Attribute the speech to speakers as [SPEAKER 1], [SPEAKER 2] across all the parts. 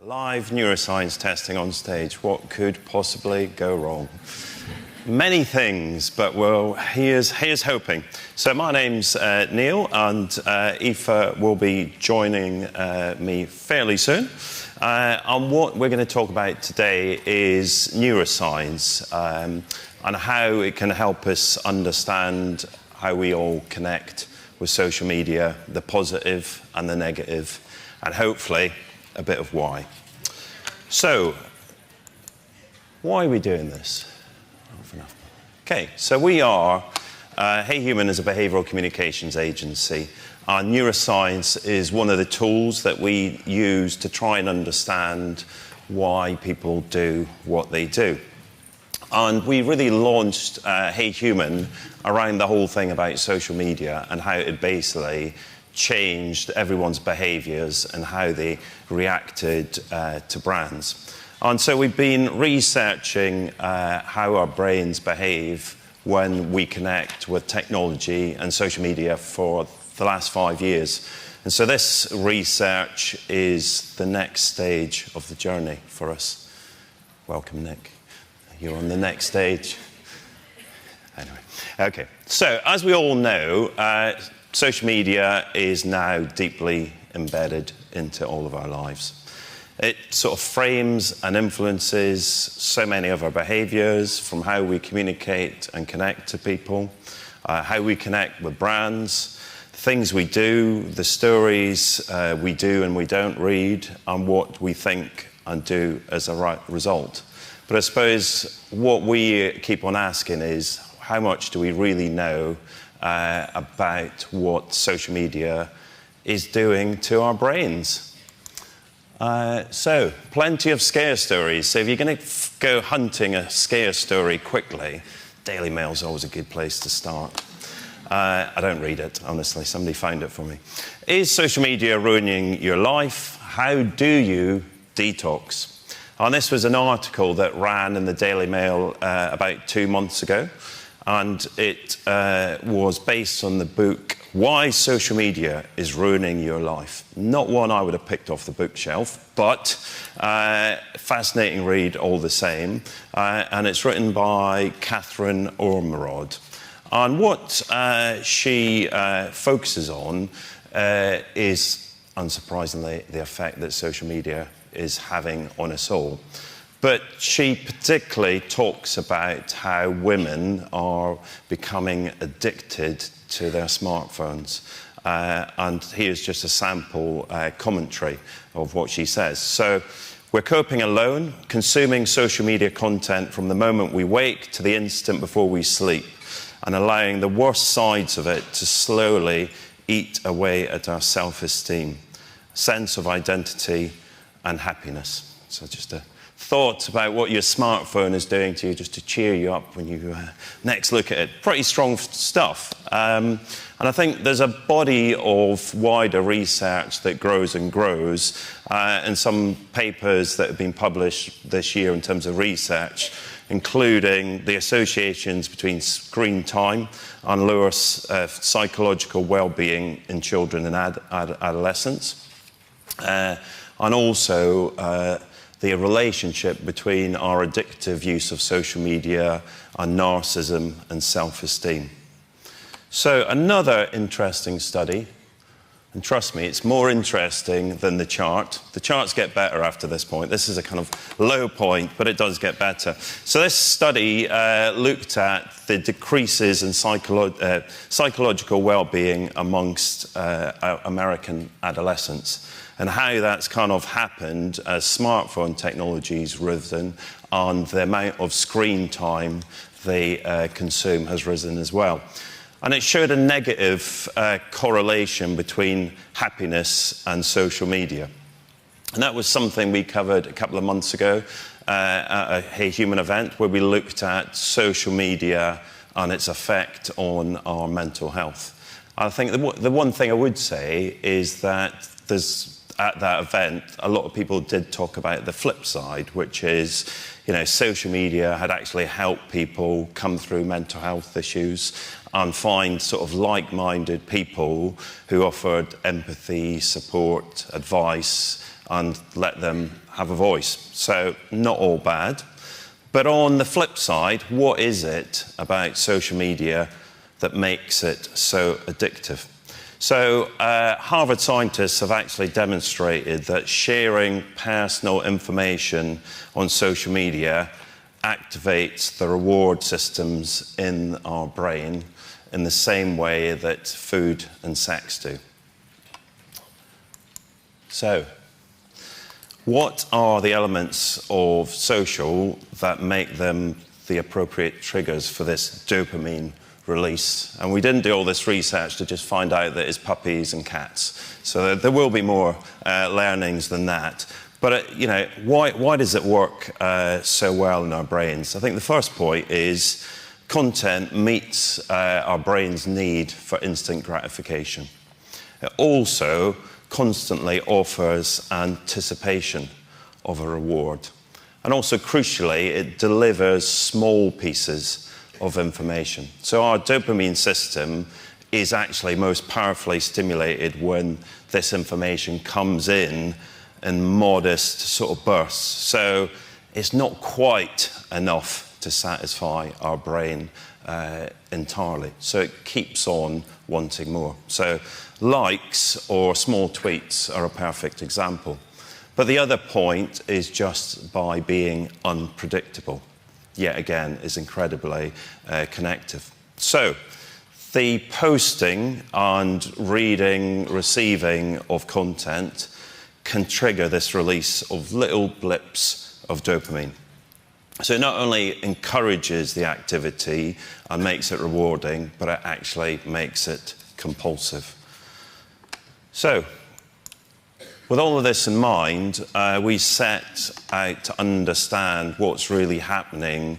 [SPEAKER 1] Live neuroscience testing on stage. What could possibly go wrong? Many things, but well, here's hoping. So my name's Neil, and Aoife will be joining me fairly soon. And what we're going to talk about today is neuroscience and how it can help us understand how we all connect with social media, the positive and the negative, and hopefully a bit of why. So, why are we doing this? Okay, so we are, Hey Human is a behavioural communications agency. Our neuroscience is one of the tools that we use to try and understand why people do what they do. And we really launched Hey Human around the whole thing about social media and how it basically changed everyone's behaviours and how they reacted to brands. And so we've been researching how our brains behave when we connect with technology and social media for the last 5 years. And so this research is the next stage of the journey for us. Welcome, Nick. You're on the next stage. Anyway, okay. So as we all know, social media is now deeply embedded into all of our lives. It sort of frames and influences so many of our behaviours, from how we communicate and connect to people, how we connect with brands, the things we do, the stories we do and we don't read, and what we think and do as a result. But I suppose what we keep on asking is, how much do we really know about what social media is doing to our brains? So, plenty of scare stories. So if you're going to go hunting a scare story quickly, Daily Mail's always a good place to start. I don't read it, honestly. Somebody found it for me. Is social media ruining your life? How do you detox? And this was an article that ran in the Daily Mail about 2 months ago. And it was based on the book, Why Social Media is Ruining Your Life. Not one I would have picked off the bookshelf, but fascinating read all the same. And it's written by Catherine Ormerod. And what she focuses on is, unsurprisingly, the effect that social media is having on us all. But she particularly talks about how women are becoming addicted to their smartphones. And here's just a sample commentary of what she says. So, we're coping alone, consuming social media content from the moment we wake to the instant before we sleep, and allowing the worst sides of it to slowly eat away at our self-esteem, sense of identity and happiness. So just a thoughts about what your smartphone is doing to you, just to cheer you up when you next look at it. Pretty strong stuff. And I think there's a body of wider research that grows and grows, and some papers that have been published this year in terms of research, including the associations between screen time and lower psychological well-being in children and adolescents, and also the relationship between our addictive use of social media and narcissism and self-esteem. So another interesting study, and trust me, it's more interesting than the chart. The charts get better after this point. This is a kind of low point, but it does get better. So this study looked at the decreases in psychological well-being amongst American adolescents, and how that's kind of happened as smartphone technology's risen and the amount of screen time they consume has risen as well. And it showed a negative correlation between happiness and social media. And that was something we covered a couple of months ago at a Hey Human event, where we looked at social media and its effect on our mental health. I think the one thing I would say is that at that event, a lot of people did talk about the flip side, which is, social media had actually helped people come through mental health issues and find sort of like-minded people who offered empathy, support, advice, and let them have a voice. So not all bad. But on the flip side, what is it about social media that makes it so addictive? So Harvard scientists have actually demonstrated that sharing personal information on social media activates the reward systems in our brain in the same way that food and sex do. So, what are the elements of social that make them the appropriate triggers for this dopamine release? And we didn't do all this research to just find out that it's puppies and cats. So there will be more learnings than that. But, you know, why does it work so well in our brains? I think the first point is content meets our brain's need for instant gratification. It also constantly offers anticipation of a reward. And also, crucially, it delivers small pieces of information. So our dopamine system is actually most powerfully stimulated when this information comes in modest sort of bursts. So it's not quite enough to satisfy our brain entirely. So it keeps on wanting more. So likes or small tweets are a perfect example. But the other point is just by being unpredictable. Yet again, is incredibly connective. So the posting and reading, receiving of content can trigger this release of little blips of dopamine. So it not only encourages the activity and makes it rewarding, but it actually makes it compulsive. So, with all of this in mind, we set out to understand what's really happening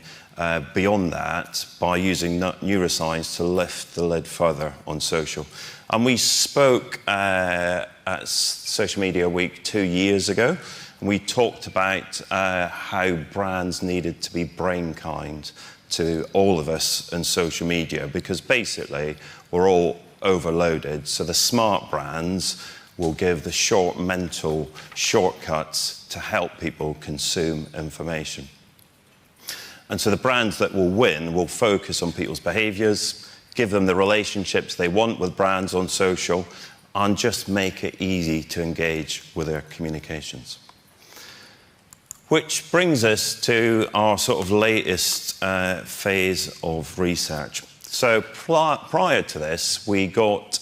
[SPEAKER 1] beyond that by using neuroscience to lift the lid further on social. And we spoke at Social Media Week 2 years ago. And we talked about how brands needed to be brain kind to all of us in social media, because basically we're all overloaded. So the smart brands will give the short mental shortcuts to help people consume information. And so the brands that will win will focus on people's behaviors, give them the relationships they want with brands on social, and just make it easy to engage with their communications. Which brings us to our sort of latest phase of research. So prior to this, we got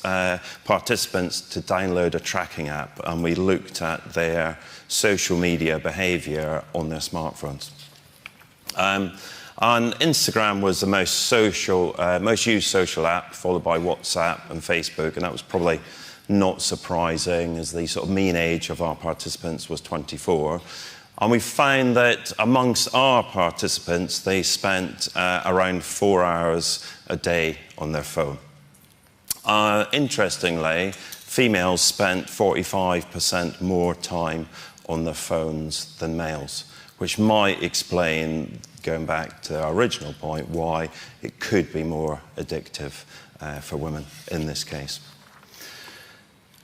[SPEAKER 1] participants to download a tracking app, and we looked at their social media behavior on their smartphones. And Instagram was the most used social app, followed by WhatsApp and Facebook, and that was probably not surprising, as the sort of mean age of our participants was 24. And we found that amongst our participants, they spent around 4 hours a day on their phone. Interestingly, females spent 45% more time on their phones than males, which might explain, going back to our original point, why it could be more addictive for women in this case.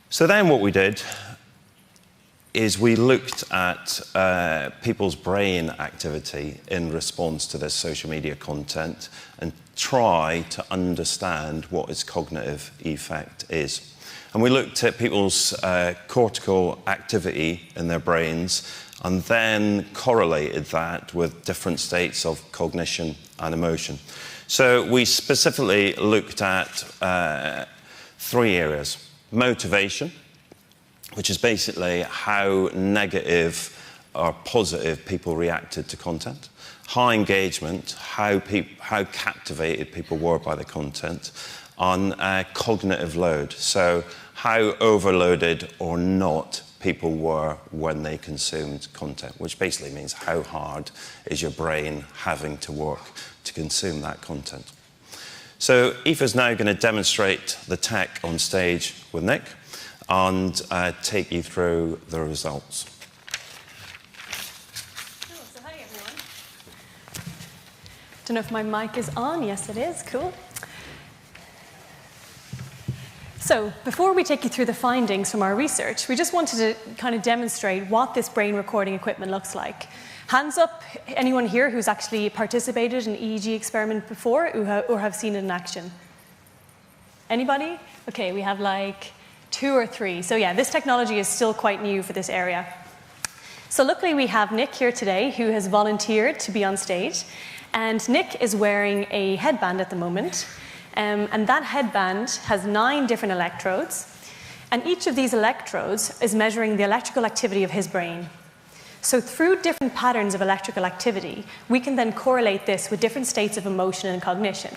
[SPEAKER 1] So then what we did is we looked at people's brain activity in response to this social media content and try to understand what its cognitive effect is. And we looked at people's cortical activity in their brains and then correlated that with different states of cognition and emotion. So we specifically looked at 3 areas: motivation, which is basically how negative or positive people reacted to content; high engagement, how captivated people were by the content; and cognitive load, so how overloaded or not people were when they consumed content, which basically means how hard is your brain having to work to consume that content. So Aoife's now going to demonstrate the tech on stage with Nick and take you through the results.
[SPEAKER 2] Cool. So hi, everyone. Don't know if my mic is on. Yes, it is. Cool. So before we take you through the findings from our research, we just wanted to kind of demonstrate what this brain recording equipment looks like. Hands up, anyone here who's actually participated in an EEG experiment before or have seen it in action? Anybody? Okay, we have like 2 or 3. So yeah, this technology is still quite new for this area. So luckily we have Nick here today who has volunteered to be on stage. And Nick is wearing a headband at the moment. And that headband has 9 different electrodes. And each of these electrodes is measuring the electrical activity of his brain. So through different patterns of electrical activity, we can then correlate this with different states of emotion and cognition.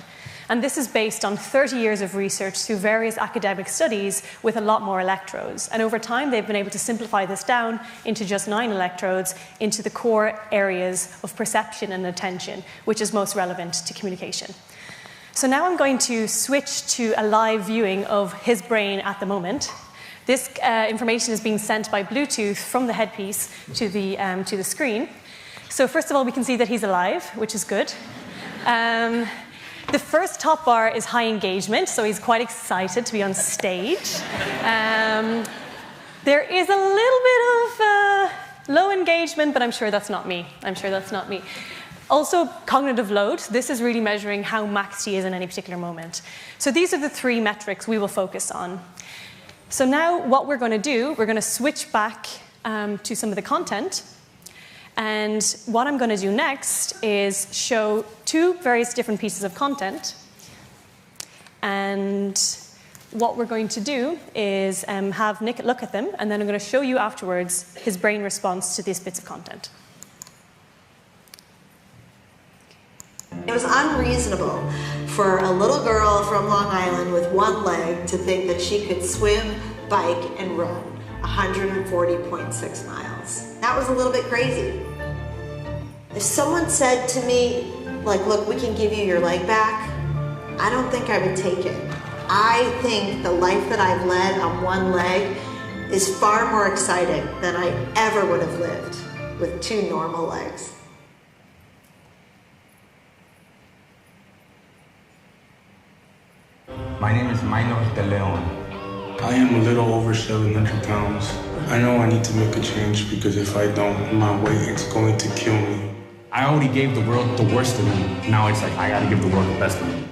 [SPEAKER 2] And this is based on 30 years of research through various academic studies with a lot more electrodes. And over time, they've been able to simplify this down into just 9 electrodes into the core areas of perception and attention, which is most relevant to communication. So now I'm going to switch to a live viewing of his brain at the moment. This information is being sent by Bluetooth from the headpiece to the screen. So first of all, we can see that he's alive, which is good. The first top bar is high engagement, so he's quite excited to be on stage. There is a little bit of low engagement, but I'm sure that's not me. Also, cognitive load. This is really measuring how maxed he is in any particular moment. So these are the 3 metrics we will focus on. So now what we're going to do, we're going to switch back to some of the content. And what I'm going to do next is show 2 various different pieces of content. And what we're going to do is have Nick look at them, and then I'm going to show you afterwards his brain response to these bits of content.
[SPEAKER 3] It was unreasonable for a little girl from Long Island with 1 leg to think that she could swim, bike, and run 140.6 miles. That was a little bit crazy. If someone said to me, like, look, we can give you your leg back, I don't think I would take it. I think the life that I've led on 1 leg is far more exciting than I ever would have lived with 2 normal legs.
[SPEAKER 4] My name is Minor De Leon.
[SPEAKER 5] I am a little over 700 pounds. I know I need to make a change because if I don't, my weight is going to kill me.
[SPEAKER 4] I already gave the world the worst of me. Now it's like I gotta give the world the best of me.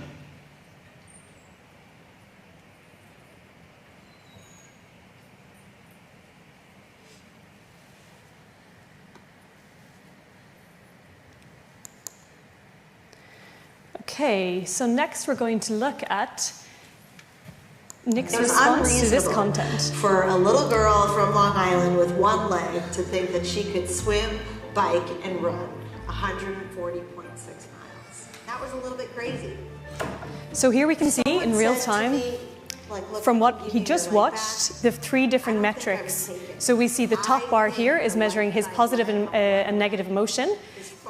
[SPEAKER 2] Okay, so next we're going to look at Nick's response to this content.
[SPEAKER 3] For a little girl from Long Island with 1 leg to think that she could swim, bike, and run 140.6 miles. That was a little bit crazy.
[SPEAKER 2] So here we can see in real time, from what he just watched, the 3 different metrics. So we see the top bar here is measuring his positive and negative emotion.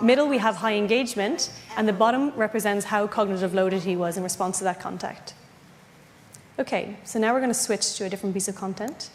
[SPEAKER 2] Middle, we have high engagement, and the bottom represents how cognitive loaded he was in response to that contact. Okay, so now we're going to switch to a different piece of content.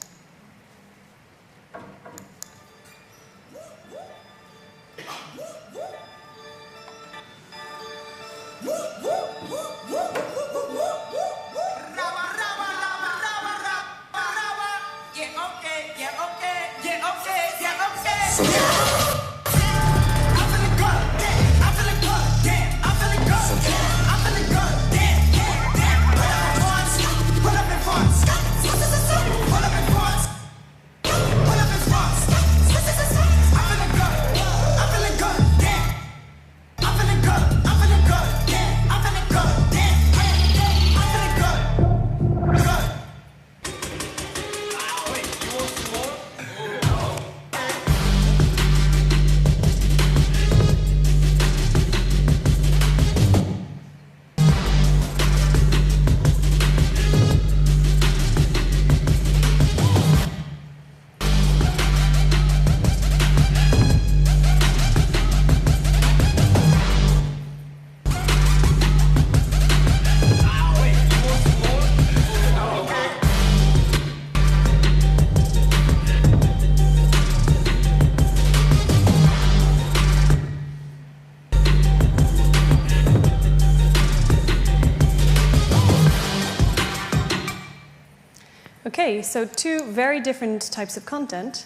[SPEAKER 2] Okay, so two very different types of content.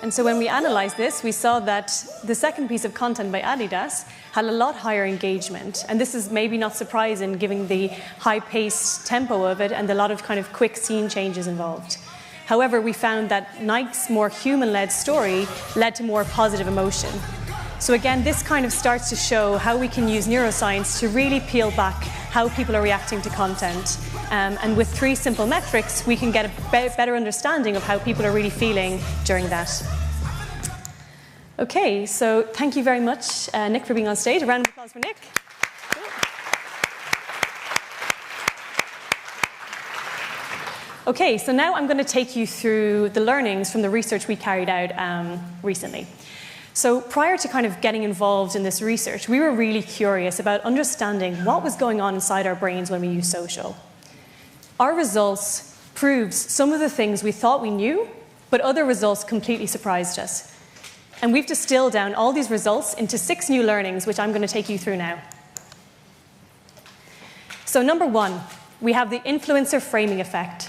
[SPEAKER 2] And so when we analysed this, we saw that the second piece of content by Adidas had a lot higher engagement. And this is maybe not surprising given the high-paced tempo of it and a lot of kind of quick scene changes involved. However, we found that Nike's more human-led story led to more positive emotion. So again, this kind of starts to show how we can use neuroscience to really peel back how people are reacting to content. And with 3 simple metrics, we can get a better understanding of how people are really feeling during that. Okay, so thank you very much, Nick, for being on stage. A round of applause for Nick. Okay, so now I'm going to take you through the learnings from the research we carried out recently. So prior to kind of getting involved in this research, we were really curious about understanding what was going on inside our brains when we use social. Our results proved some of the things we thought we knew, but other results completely surprised us. And we've distilled down all these results into 6 new learnings, which I'm going to take you through now. So number 1, we have the influencer framing effect.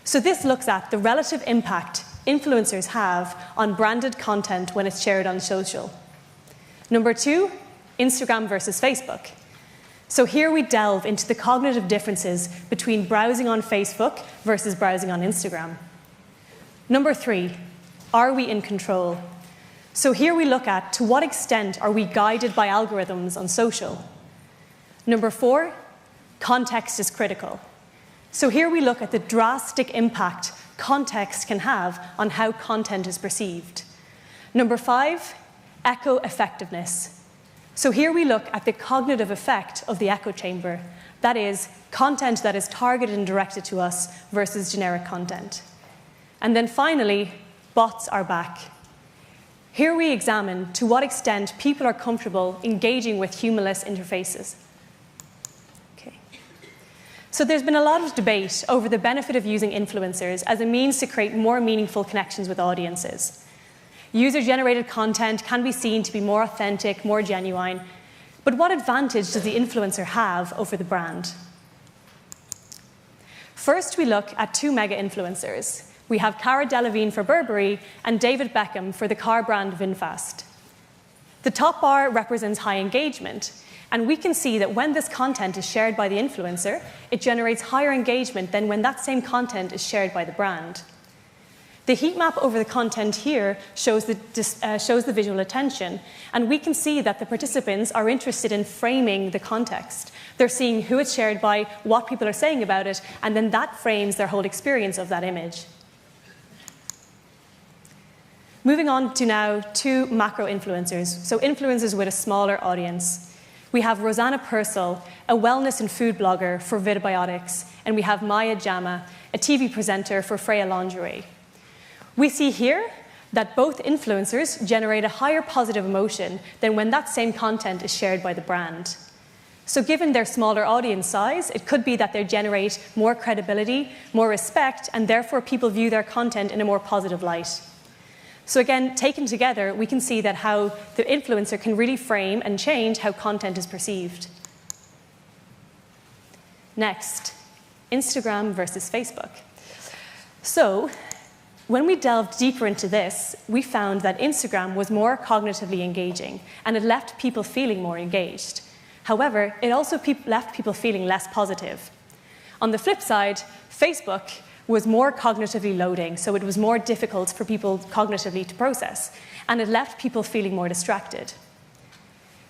[SPEAKER 2] So this looks at the relative impact influencers have on branded content when it's shared on social. Number 2, Instagram versus Facebook. So here we delve into the cognitive differences between browsing on Facebook versus browsing on Instagram. Number 3, are we in control? So here we look at to what extent are we guided by algorithms on social. Number 4, context is critical. So here we look at the drastic impact context can have on how content is perceived. Number 5, echo effectiveness. So here we look at the cognitive effect of the echo chamber. That is, content that is targeted and directed to us versus generic content. And then finally, bots are back. Here we examine to what extent people are comfortable engaging with humanless interfaces. So there's been a lot of debate over the benefit of using influencers as a means to create more meaningful connections with audiences. User-generated content can be seen to be more authentic, more genuine, but what advantage does the influencer have over the brand? First, we look at 2 mega influencers. We have Cara Delevingne for Burberry and David Beckham for the car brand VinFast. The top bar represents high engagement, and we can see that when this content is shared by the influencer, it generates higher engagement than when that same content is shared by the brand. The heat map over the content here shows the visual attention, and we can see that the participants are interested in framing the context. They're seeing who it's shared by, what people are saying about it, and then that frames their whole experience of that image. Moving on to now 2 macro influencers, so influencers with a smaller audience. We have Rosanna Purcell, a wellness and food blogger for Vidabiotics, and we have Maya Jama, a TV presenter for Freya Lingerie. We see here that both influencers generate a higher positive emotion than when that same content is shared by the brand. So given their smaller audience size, it could be that they generate more credibility, more respect, and therefore people view their content in a more positive light. So again, taken together, we can see that how the influencer can really frame and change how content is perceived. Next, Instagram versus Facebook. So when we delved deeper into this, we found that Instagram was more cognitively engaging, and it left people feeling more engaged. However, it also left people feeling less positive. On the flip side, Facebook was more cognitively loading, so it was more difficult for people cognitively to process, and it left people feeling more distracted.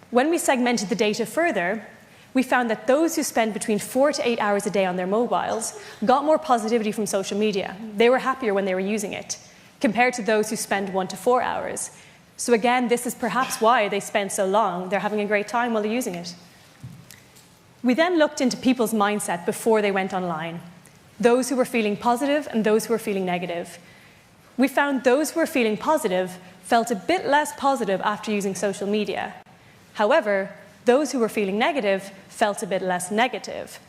[SPEAKER 2] When we segmented the data further, we found that those who spent between 4 to 8 hours a day on their mobiles got more positivity from social media. They were happier when they were using it, compared to those who spend 1 to 4 hours. So again, this is perhaps why they spend so long. They're having a great time while they're using it. We then looked into people's mindset before they went online. Those who were feeling positive and those who were feeling negative. We found those who were feeling positive felt a bit less positive after using social media. However, those who were feeling negative felt a bit less negative,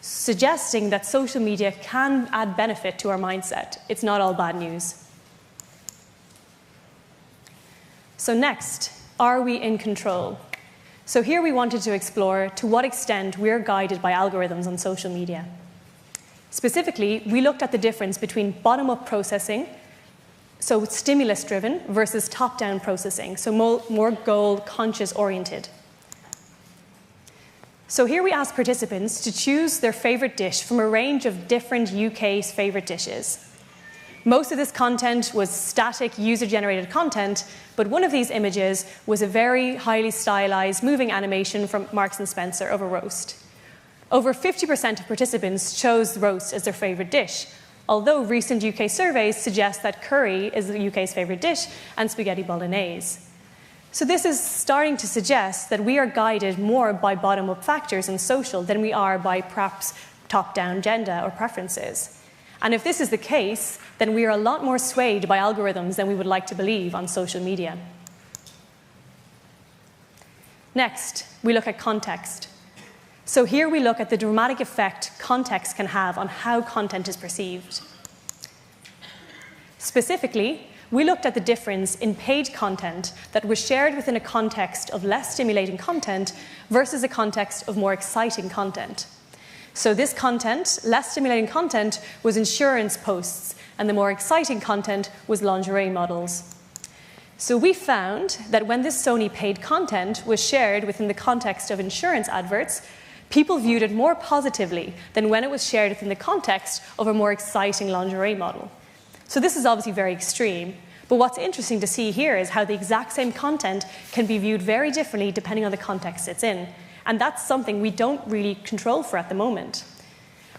[SPEAKER 2] suggesting that social media can add benefit to our mindset. It's not all bad news. So next, are we in control? So here we wanted to explore to what extent we're guided by algorithms on social media. Specifically, we looked at the difference between bottom-up processing, so stimulus-driven, versus top-down processing, so more goal-conscious oriented. So here we asked participants to choose their favorite dish from a range of different UK's favorite dishes. Most of this content was static, user-generated content, but one of these images was a very highly stylized moving animation from Marks & Spencer of a roast. Over 50% of participants chose roast as their favorite dish, although recent UK surveys suggest that curry is the UK's favorite dish and spaghetti bolognese. So this is starting to suggest that we are guided more by bottom-up factors and social than we are by perhaps top-down gender or preferences. And if this is the case, then we are a lot more swayed by algorithms than we would like to believe on social media. Next, we look at context. So here we look at the dramatic effect context can have on how content is perceived. Specifically, we looked at the difference in paid content that was shared within a context of less stimulating content versus a context of more exciting content. So this content, less stimulating content, was insurance posts, and the more exciting content was lingerie models. So we found that when this Sony paid content was shared within the context of insurance adverts, people viewed it more positively than when it was shared within the context of a more exciting lingerie model. So this is obviously very extreme, but what's interesting to see here is how the exact same content can be viewed very differently depending on the context it's in. And that's something we don't really control for at the moment.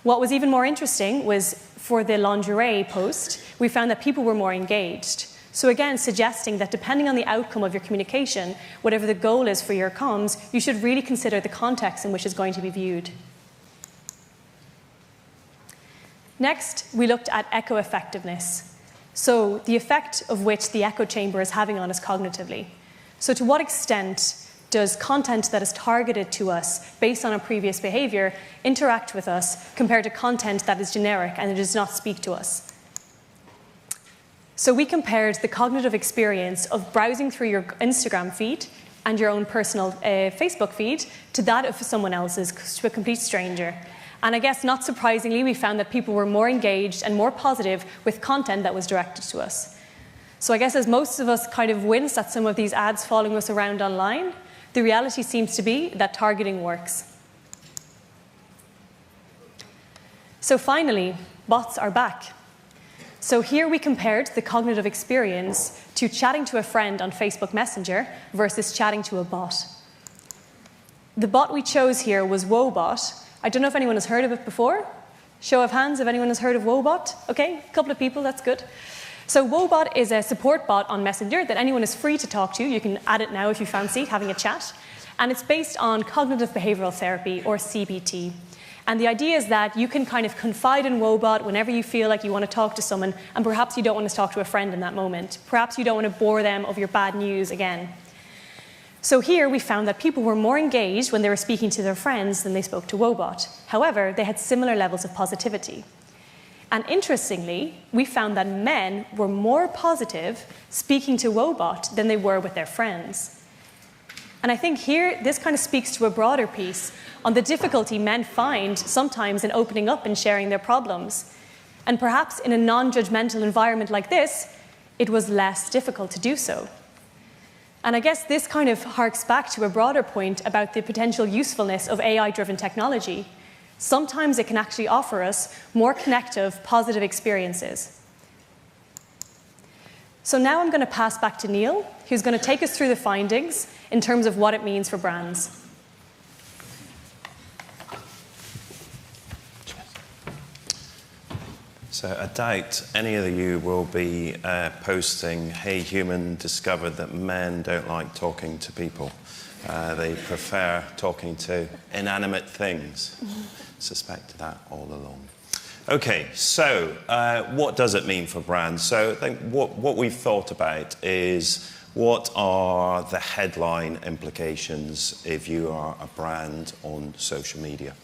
[SPEAKER 2] What was even more interesting was for the lingerie post, we found that people were more engaged. So again, suggesting that depending on the outcome of your communication, whatever the goal is for your comms, you should really consider the context in which it's going to be viewed. Next, we looked at echo effectiveness. So the effect of which the echo chamber is having on us cognitively. So to what extent does content that is targeted to us based on our previous behavior interact with us compared to content that is generic and it does not speak to us? So we compared the cognitive experience of browsing through your Instagram feed and your own personal Facebook feed to that of someone else's, to a complete stranger. And I guess not surprisingly, we found that people were more engaged and more positive with content that was directed to us. So I guess as most of us kind of wince at some of these ads following us around online, the reality seems to be that targeting works. So finally, bots are back. So here we compared the cognitive experience to chatting to a friend on Facebook Messenger versus chatting to a bot. The bot we chose here was Woebot. I don't know if anyone has heard of it before. Show of hands if anyone has heard of Woebot. Okay, a couple of people, that's good. So Woebot is a support bot on Messenger that anyone is free to talk to. You can add it now if you fancy having a chat. And it's based on cognitive behavioral therapy, or CBT. And the idea is that you can kind of confide in Woebot whenever you feel like you want to talk to someone, and perhaps you don't want to talk to a friend in that moment. Perhaps you don't want to bore them of your bad news again. So here we found that people were more engaged when they were speaking to their friends than they spoke to Woebot. However, they had similar levels of positivity. And interestingly, we found that men were more positive speaking to Woebot than they were with their friends. And I think here, this kind of speaks to a broader piece on the difficulty men find sometimes in opening up and sharing their problems. And perhaps in a non-judgmental environment like this, it was less difficult to do so. And I guess this kind of harks back to a broader point about the potential usefulness of AI-driven technology. Sometimes it can actually offer us more connective, positive experiences. So now I'm going to pass back to Neil, who's going to take us through the findings in terms of what it means for brands.
[SPEAKER 1] So I doubt any of you will be posting, "Hey human, discovered that men don't like talking to people. They prefer talking to inanimate things." Suspected that all along. Okay, so what does it mean for brands? So I think what we've thought about is, what are the headline implications if you are a brand on social media?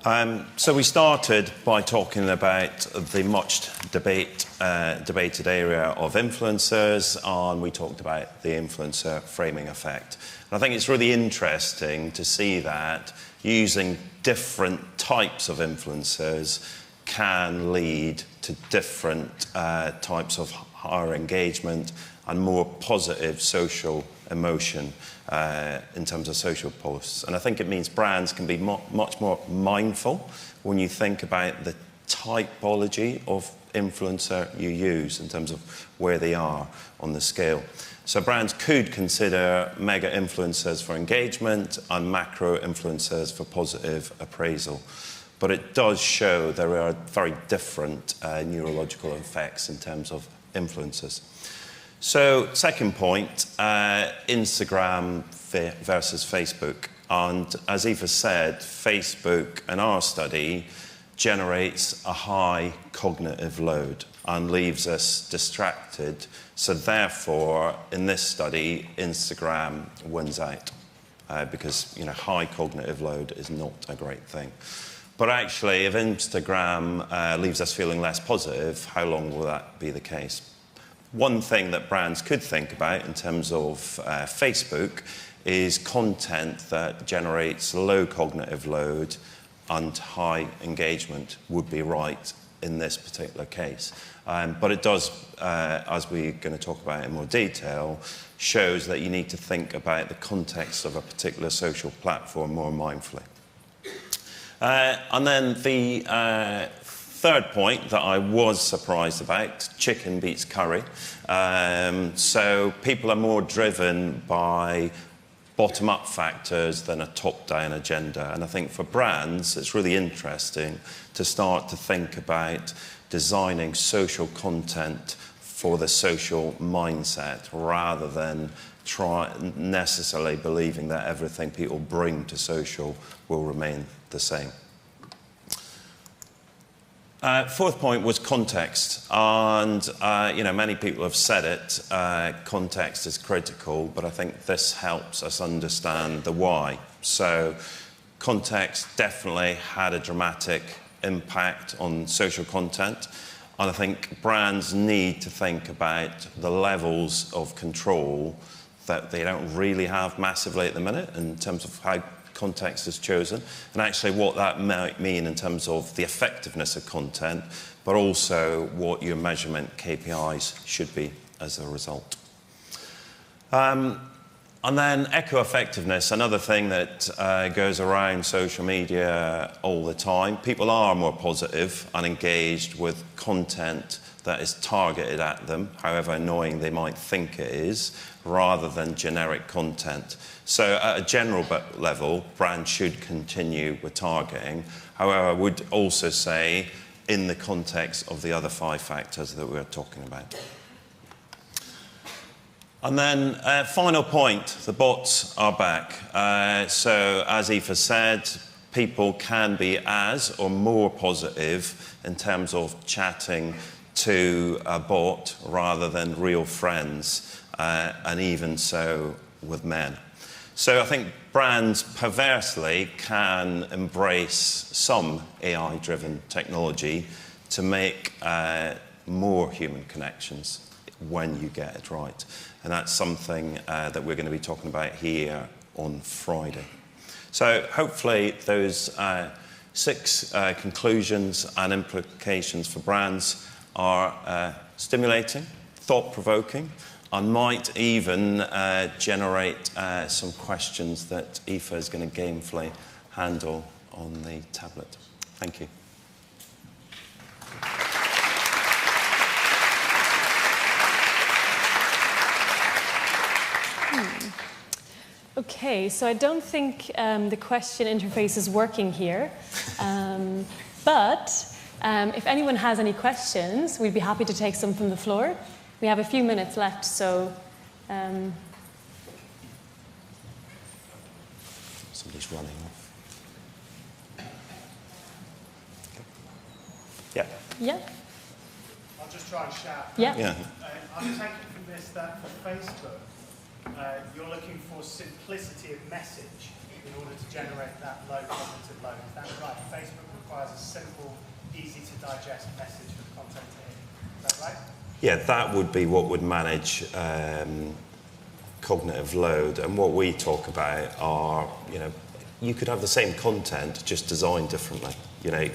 [SPEAKER 1] So we started by talking about the much debated area of influencers, and we talked about the influencer framing effect. And I think it's really interesting to see that using different types of influencers can lead to different types of higher engagement and more positive social emotion in terms of social posts. And I think it means brands can be much more mindful when you think about the typology of influencer you use in terms of where they are on the scale. So brands could consider mega influencers for engagement and macro influencers for positive appraisal. But it does show there are very different neurological effects in terms of influencers. So, second point, Instagram versus Facebook. And as Aoife said, Facebook, in our study, generates a high cognitive load and leaves us distracted. So therefore, in this study, Instagram wins out because high cognitive load is not a great thing. But actually, if Instagram leaves us feeling less positive, how long will that be the case? One thing that brands could think about in terms of Facebook is content that generates low cognitive load and high engagement would be right in this particular case. But it does, as we're going to talk about in more detail, shows that you need to think about the context of a particular social platform more mindfully. And then the third point that I was surprised about, chicken beats curry. So people are more driven by bottom-up factors than a top-down agenda. And I think for brands, it's really interesting to start to think about designing social content for the social mindset rather than necessarily believing that everything people bring to social will remain the same. Fourth point was context, and many people have said it, context is critical, but I think this helps us understand the why. So context definitely had a dramatic impact on social content, and I think brands need to think about the levels of control that they don't really have massively at the minute in terms of how context is chosen, and actually what that might mean in terms of the effectiveness of content, but also what your measurement KPIs should be as a result. And then eco-effectiveness, another thing that goes around social media all the time. People are more positive and engaged with content that is targeted at them, however annoying they might think it is, rather than generic content. So at a general level, brands should continue with targeting. However, I would also say in the context of the other 5 factors that we're talking about. And then final point, the bots are back. So as Aoife said, people can be as or more positive in terms of chatting to a bot rather than real friends, and even so with men. So I think brands perversely can embrace some AI-driven technology to make more human connections when you get it right. And that's something that we're going to be talking about here on Friday. So hopefully those 6 conclusions and implications for brands are stimulating, thought-provoking, and might even generate some questions that Aoife is going to gamefully handle on the tablet. Thank you.
[SPEAKER 2] Okay, so I don't think the question interface is working here, but if anyone has any questions, we'd be happy to take some from the floor. We have a few minutes left, so...
[SPEAKER 1] Somebody's running off. Yeah.
[SPEAKER 2] Yeah?
[SPEAKER 6] I'll just try and shout.
[SPEAKER 2] Yeah.
[SPEAKER 6] I'm taking from this that for Facebook, you're looking for simplicity of message in order to generate that low cognitive load. Is that right? Facebook requires a simple, easy to digest message for the content to hit. Is that right?
[SPEAKER 1] Yeah, that would be what would manage cognitive load. And what we talk about are, you could have the same content, just designed differently.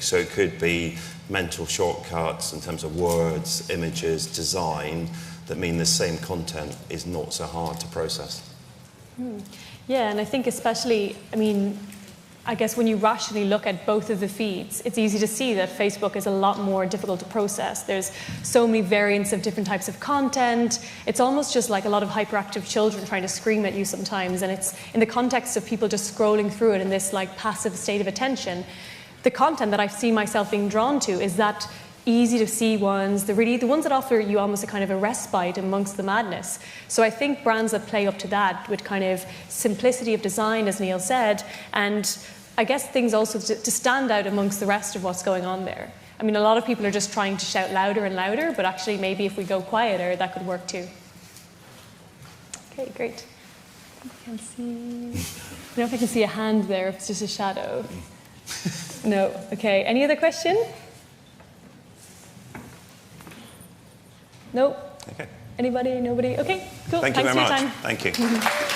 [SPEAKER 1] So it could be mental shortcuts in terms of words, images, design, that mean the same content is not so hard to process.
[SPEAKER 2] Yeah, and I think especially, I guess when you rationally look at both of the feeds, it's easy to see that Facebook is a lot more difficult to process. There's so many variants of different types of content. It's almost just like a lot of hyperactive children trying to scream at you sometimes, and it's in the context of people just scrolling through it in this like passive state of attention. The content that I've seen myself being drawn to is that easy to see ones, the ones that offer you almost a kind of a respite amongst the madness. So I think brands that play up to that with kind of simplicity of design, as Neil said, and I guess things also to stand out amongst the rest of what's going on there. A lot of people are just trying to shout louder and louder, but actually maybe if we go quieter, that could work too. Okay, great. I can see, I don't know if I can see a hand there, if it's just a shadow. No, okay. Any other question? No?
[SPEAKER 1] Okay.
[SPEAKER 2] Anybody? Nobody? Okay, cool.
[SPEAKER 1] Thank you
[SPEAKER 2] Thanks
[SPEAKER 1] very
[SPEAKER 2] for your
[SPEAKER 1] much.
[SPEAKER 2] time.
[SPEAKER 1] Thank you.